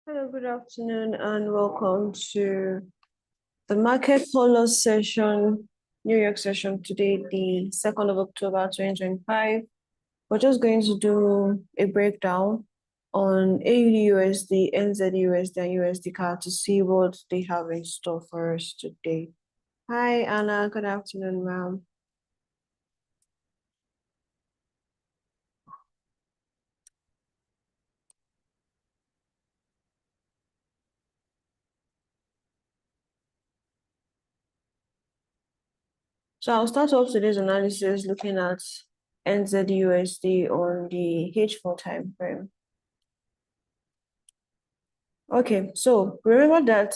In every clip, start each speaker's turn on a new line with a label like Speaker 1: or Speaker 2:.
Speaker 1: Hello, good afternoon, and welcome to the market follow session, New York session today, the 2nd of October, 2025. We're just going to do a breakdown on AUD USD, NZD USD, and USD CAD to see what they have in store for us today. Hi, Anna. Good afternoon, ma'am. So I'll start off today's analysis looking at NZD USD on the H4 time frame. Okay, so remember that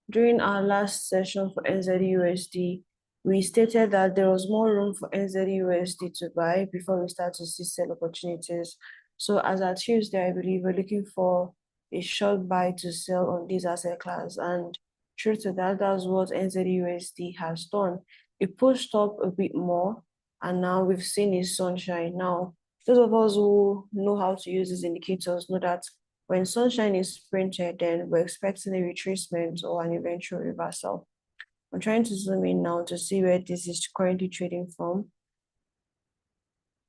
Speaker 1: during our last session for NZUSD, we stated that there was more room for NZUSD to buy before we start to see sell opportunities. So as at Tuesday, I believe we're looking for a short buy to sell on this asset class. And true to that, that's what NZUSD has done. It pushed up a bit more, and now we've seen its sunshine. Now, those of us who know how to use these indicators know that when sunshine is printed, then we're expecting a retracement or an eventual reversal. I'm trying to zoom in now to see where this is currently trading from.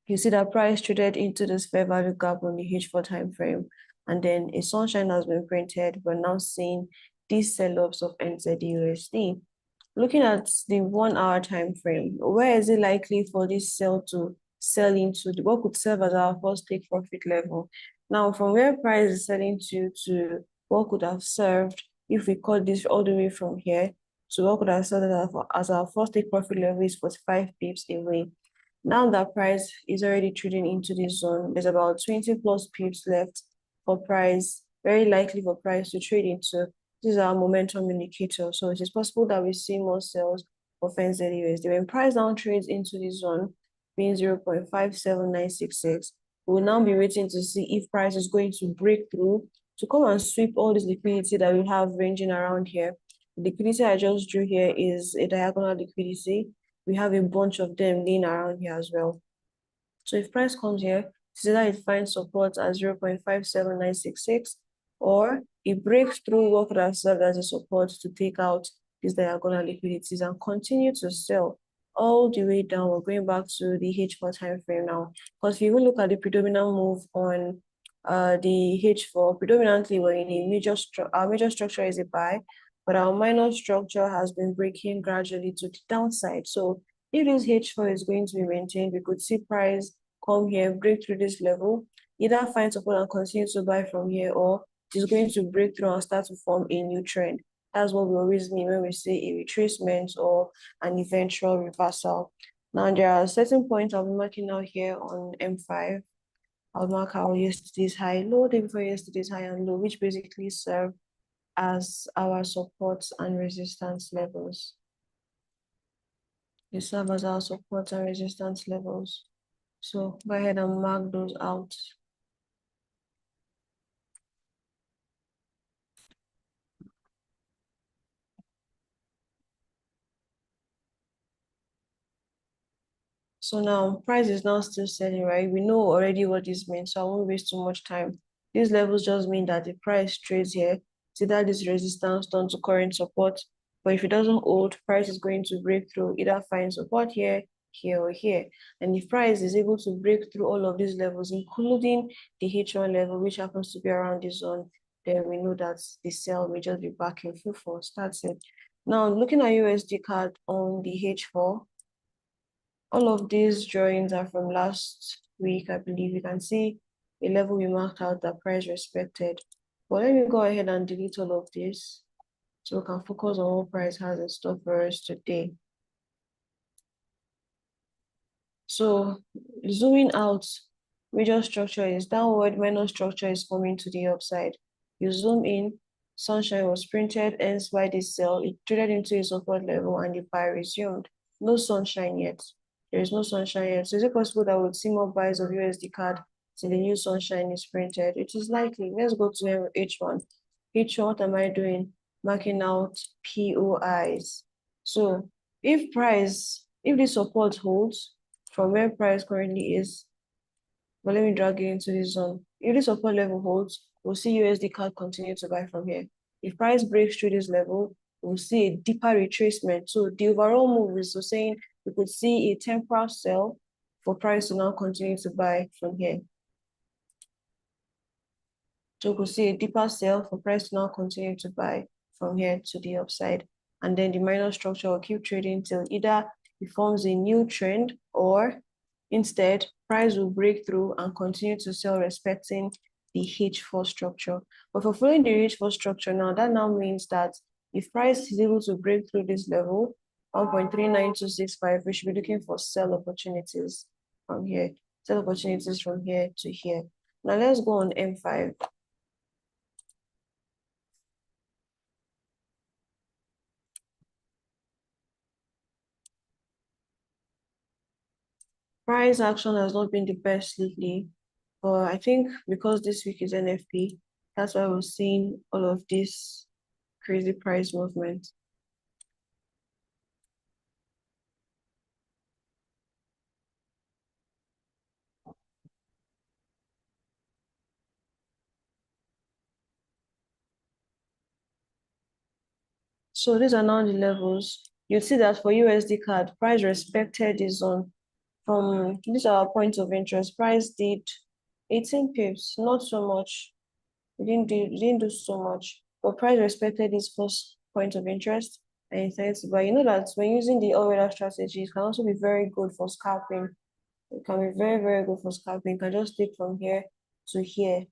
Speaker 1: You see that price traded into this fair value gap on the H4 time frame, and then a sunshine has been printed. We're now seeing these sell-offs of NZUSD. Looking at the 1 hour time frame, where is it likely for this sell to sell into? What could serve as our first take profit level? Now, from where price is selling to what could have served if we cut this all the way from here to what could have served as our first take profit level is 45 pips away. Now that price is already trading into this zone, there's about 20 plus pips left for price, very likely for price to trade into. This is our momentum indicator. So it is possible that we see more sales of NZUSD. When price now trades into this zone, being 0.57966, we will now be waiting to see if price is going to break through to come and sweep all this liquidity that we have ranging around here. The liquidity I just drew here is a diagonal liquidity. We have a bunch of them laying around here as well. So if price comes here, it's either it finds support at 0.57966 or it breaks through what could have served as a support to take out these diagonal liquidities and continue to sell all the way down. We're going back to the H4 time frame now. Because if you even look at the predominant move on the H4, predominantly we're in a major structure. Our major structure is a buy, but our minor structure has been breaking gradually to the downside. So if this H4 is going to be maintained, we could see price come here, break through this level, either find support and continue to buy from here, or it is going to break through and start to form a new trend. That's what we always mean when we say a retracement or an eventual reversal. Now, there are certain points I'll be marking out here on M5. I'll mark out yesterday's high, low, day before yesterday's high and low, which basically serve as our supports and resistance levels. They serve as our support and resistance levels. So go ahead and mark those out. So now price is now still selling, right? We know already what this means, so I won't waste too much time. These levels just mean that the price trades here. See that this resistance turn to current support. But if it doesn't hold, price is going to break through, either find support here, here, or here. And if price is able to break through all of these levels, including the H1 level, which happens to be around this zone, then we know that the sell will just be back in full force. That's it. Now, looking at USD CAD on the H4, all of these drawings are from last week, I believe. You can see a level we marked out that price respected. But let me go ahead and delete all of this so we can focus on what price has in store for us today. So zooming out, major structure is downward, minor structure is forming to the upside. You zoom in, sunshine was printed, hence why this sell, it traded into a support level and the buy resumed. No sunshine yet. There is no sunshine yet. So is it possible that we'll see more buys of USD CAD till the new sunshine is printed? It is likely. Let's go to H1. H1, what am I doing? Marking out POIs. So if the support holds from where price currently is, but let me drag it into this zone. If the support level holds, we'll see USD CAD continue to buy from here. If price breaks through this level, we'll see a deeper retracement. So the overall move is so saying we could see a temporal sell for price to now continue to buy from here. So we could see a deeper sell for price to now continue to buy from here to the upside. And then the minor structure will keep trading till either it forms a new trend or instead price will break through and continue to sell respecting the H4 structure. But for following the H4 structure now, that now means that if price is able to break through this level, 1.39265, we should be looking for sell opportunities from here. Sell opportunities from here to here. Now let's go on M5. Price action has not been the best lately, but I think because this week is NFP, that's why we're seeing all of this crazy price movement. So these are now the levels. You see that for USD CAD, price respected is on from these are our points of interest. Price did 18 pips, not so much. We didn't do so much, but price respected its first point of interest and intends to buy. You know that when using the all-weather strategy, it can also be very good for scalping. It can be very, very good for scalping. You can just take from here to here,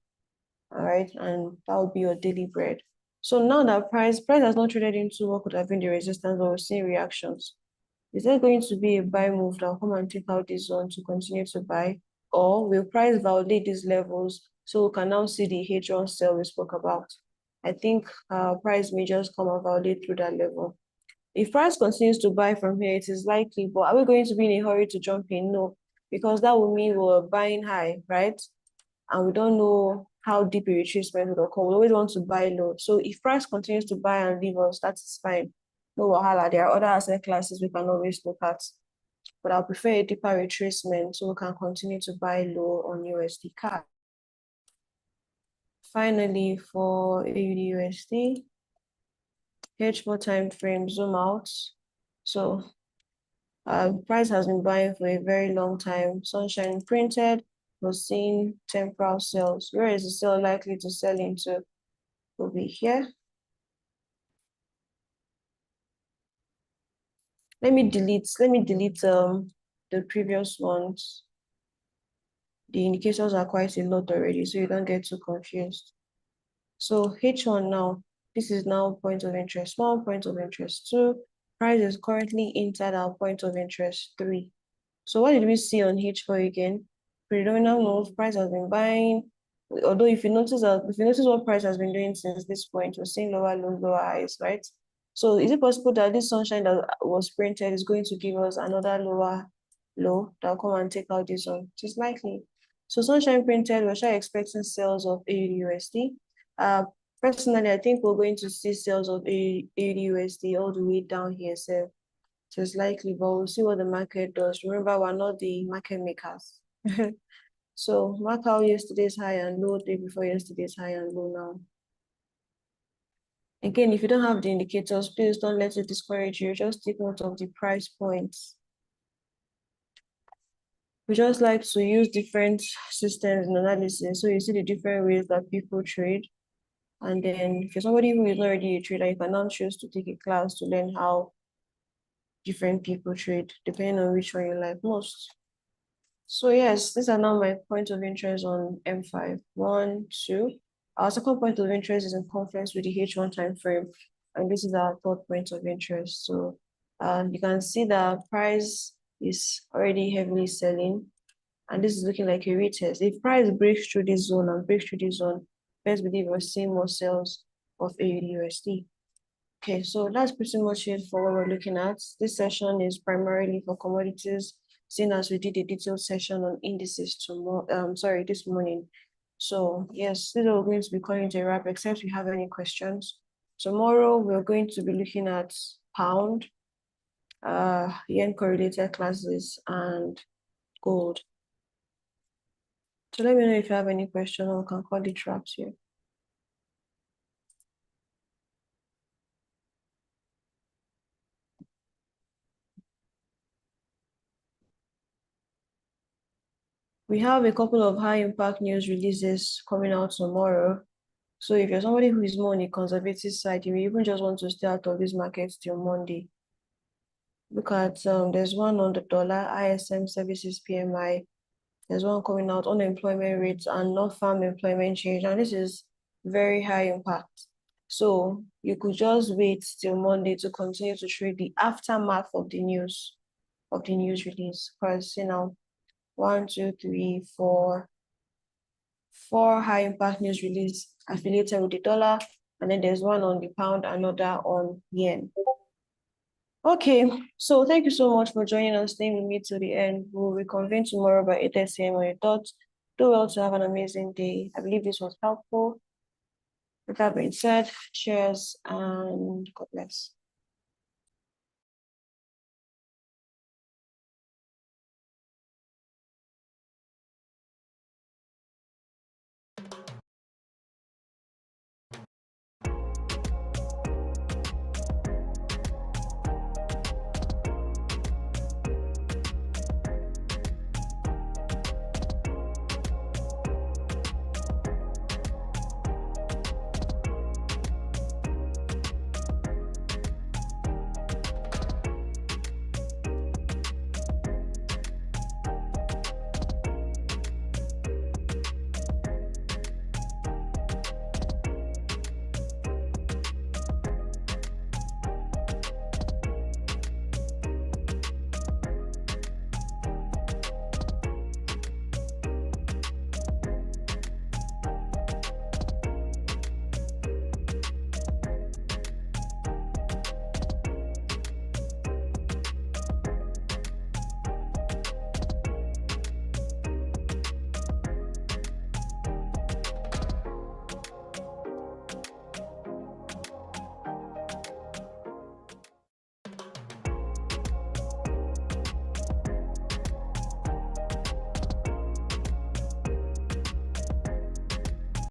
Speaker 1: all right, and that would be your daily bread. So now that price has not traded into what could have been the resistance, but we're seeing reactions. Is there going to be a buy move that will come and take out this zone to continue to buy? Or will price validate these levels so we can now see the H1 sell we spoke about? I think price may just come and validate through that level. If price continues to buy from here, it is likely, but are we going to be in a hurry to jump in? No, because that would mean we're buying high, right? And we don't know how deep a retracement will occur. We always want to buy low. So if price continues to buy and leave us, that is fine. No wahala. There are other asset classes we can always look at. But I'll prefer a deeper retracement so we can continue to buy low on USD CAD. Finally, for AUD USD, H4 time frame zoom out. So price has been buying for a very long time. Sunshine printed, was seeing temporal sales. Where is the sell likely to sell into? Will be here. Let me delete the previous ones. The indicators are quite a lot already, so you don't get too confused. So H1 now, this is now point of interest 1, point of interest 2. Price is currently inside our point of interest 3. So what did we see on H4 again? Predominant move, price has been buying. Although if you notice what price has been doing since this point, we're seeing lower lows, lower highs, right? So is it possible that this sunshine that was printed is going to give us another lower low that will come and take out this one? It is likely. So sunshine printed, we're sure expecting sales of AUD/USD. Personally, I think we're going to see sales of AUD/USD all the way down here. So it's likely, but we'll see what the market does. Remember, we're not the market makers. So mark out yesterday's high and low, day before yesterday's high and low now. Again, if you don't have the indicators, please don't let it discourage you. Just take note of the price points. We just like to use different systems in analysis. So you see the different ways that people trade. And then if you're somebody who is not already a trader, you can now choose to take a class to learn how different people trade, depending on which one you like most. So yes, these are now my points of interest on M5. 1, 2. Our second point of interest is in confluence with the H1 time frame, and this is our third point of interest. So you can see that price is already heavily selling, and this is looking like a retest. If price breaks through this zone and breaks through this zone, best believe we're seeing more sales of AUD/USD. Okay, so that's pretty much it for what we're looking at. This session is primarily for commodities, seeing as we did a detailed session on indices this morning. So yes, this is what we're going to be calling it a wrap, except if you have any questions. Tomorrow we're going to be looking at pound, yen correlated classes, and gold. So let me know if you have any questions, or we can call it wraps here. We have a couple of high impact news releases coming out tomorrow. So if you're somebody who is more on the conservative side, you may even just want to stay out of these markets till Monday. Look at there's one on the dollar, ISM services PMI. There's one coming out, unemployment rates and non-farm employment change. And this is very high impact. So you could just wait till Monday to continue to trade the aftermath of the news release. Because you know, 1, 2, 3, 4 high impact news release affiliated with the dollar, and then there's one on the pound, another on yen. Okay, so thank you so much for joining us, staying with me to the end. We'll reconvene tomorrow by 8 a.m. on your thoughts. Do well to have an amazing day. I believe this was helpful. With that being said, cheers and God bless.